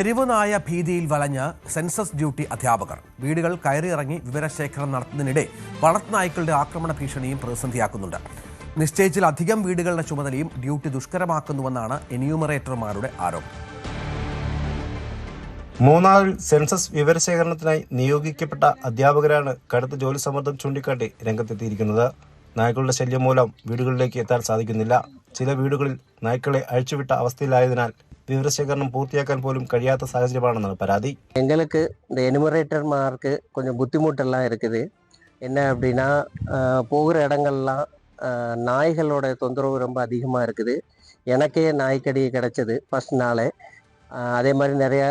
തെരുവുനായ ഭീതിയിൽ വലഞ്ഞ് census duty അധ്യാപകർ. വീടുകൾ കയറിയിറങ്ങി വിവരശേഖരണം നടത്തുന്നതിനിടെ വളർത്തുനായ്ക്കളുടെ ആക്രമണ ഭീഷണിയും പ്രതിസന്ധിയാക്കുന്നുണ്ട്. നിശ്ചയിച്ചിലധികം വീടുകളുടെ ചുമതലയും ഡ്യൂട്ടി ദുഷ്കരമാക്കുന്നുവെന്നാണ് എന്യൂമറേറ്റർമാരുടെ ആരോപണം. മൂന്നാറിൽ സെൻസസ് വിവരശേഖരണത്തിനായി നിയോഗിക്കപ്പെട്ട അധ്യാപകരാണ് കടുത്ത ജോലി സമ്മർദ്ദം ചൂണ്ടിക്കാട്ടി രംഗത്തെത്തിയിരിക്കുന്നത്. നായ്ക്കളുടെ ശല്യം മൂലം വീടുകളിലേക്ക് എത്താൻ സാധിക്കുന്നില്ല. ചില വീടുകളിൽ നായ്ക്കളെ അഴിച്ചുവിട്ട അവസ്ഥയിലായതിനാൽ വിവരശേഖരണം പൂർത്തിയാക്കാൻ പോലും കഴിயாத சாகஜமானது பராதி. எங்களுக்கு இந்த எனுமரேட்டர்மாருக்கு கொஞ்சம் புத்திமுட்டெல்லாம் இருக்குது. என்ன அப்படின்னா போகிற இடங்கள்லாம் நாய்களோட தொந்தரவு ரொம்ப அதிகமாக இருக்குது. எனக்கே நாய்க்கடி கிடைச்சது ஃபர்ஸ்ட் நாளே. அதே மாதிரி நிறைய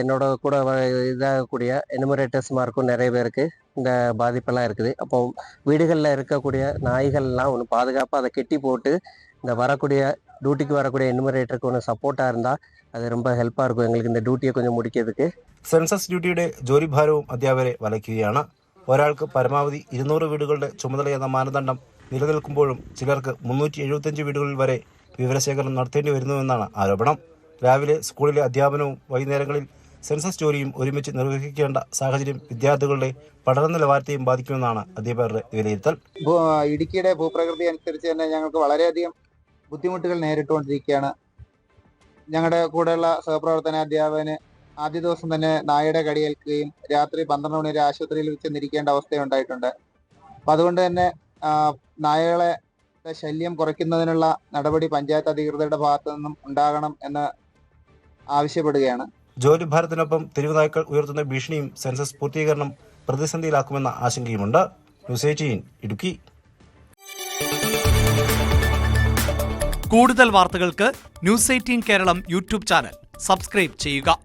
என்னோட கூட இதாகக்கூடிய எனுமரேட்டர்ஸ்மாருக்கும் நிறைய பேருக்கு இந்த பாதிப்பெல்லாம் இருக்குது. அப்போ வீடுகளில் இருக்கக்கூடிய நாய்கள்லாம் ஒன்று பாதுகாப்பாக அதை கெட்டி போட்டு இந்த வரக்கூடிய ഡ്യൂട്ടിക്ക് വരக்கூடிய എന്യൂമറേറ്റർക്ക് ഒന്ന് സപ്പോർട്ടാக இருந்தாൽ അത് ரொம்ப ഹെൽപ്പാக இருக்கும் എங்களுக்கு இந்த ഡ്യൂട്ടിയെ கொஞ்சம் முடிக்கிறதுக்கு. സെൻസസ് ഡ്യൂട്ടിയുടെ ജോലിഭാരവും അധ്യാപകരെ വലയ്ക്കുകയാണ്. ഒരാൾക്ക് പരമാവധി 200 വീടുകളുടെ ചുമതലയെന്ന മാനദണ്ഡം നിലനിൽക്കുമ്പോഴും ചിലർക്ക് 375 വീടുകളിൽ വരെ വിവരശേഖരണം നടത്തേണ്ടി വരുന്നുവെന്നാണ് ആരോപണം. രാവിലെ സ്കൂളിലെ അധ്യാപനവും വൈകുന്നേരങ്ങളിൽ സെൻസസ് ജോലിയും ഒരുമിച്ച് നിർവഹിക്കേണ്ട സാഹചര്യം വിദ്യാർത്ഥികളുടെ പഠന നിലവാരത്തെയും ബാധിക്കുമെന്നാണ് അധ്യാപകരുടെ വിലയിരുത്തൽ. ഇടുക്കിയുടെ ഭൂപ്രകൃതി അനുസരിച്ച് തന്നെ ഞങ്ങൾക്ക് വളരെയധികം ബുദ്ധിമുട്ടുകൾ നേരിട്ടുകൊണ്ടിരിക്കുകയാണ്. ഞങ്ങളുടെ കൂടെയുള്ള സഹപ്രവർത്തന അധ്യാപകന് ആദ്യ ദിവസം തന്നെ നായയുടെ കടിയേൽക്കുകയും രാത്രി 12 മണി വരെ ആശുപത്രിയിൽ ചെന്നിരിക്കേണ്ട അവസ്ഥയുണ്ടായിട്ടുണ്ട്. അപ്പം അതുകൊണ്ട് തന്നെ നായകളെ ശല്യം കുറയ്ക്കുന്നതിനുള്ള നടപടി പഞ്ചായത്ത് അധികൃതരുടെ ഭാഗത്തു നിന്നും ഉണ്ടാകണം എന്ന് ആവശ്യപ്പെടുകയാണ്. ജോലിഭാരത്തിനൊപ്പം തെരുവുനായ്ക്കൾ ഉയർത്തുന്ന ഭീഷണിയും സെൻസസ് പൂർത്തീകരണം പ്രതിസന്ധിയിലാക്കുമെന്ന ആശങ്കയുമുണ്ട്. ന്യൂസ് 18 ഇടുക്കി. കൂടുതൽ വാർത്തകൾക്ക് news 18 Keralam YouTube channel subscribe ചെയ്യുക.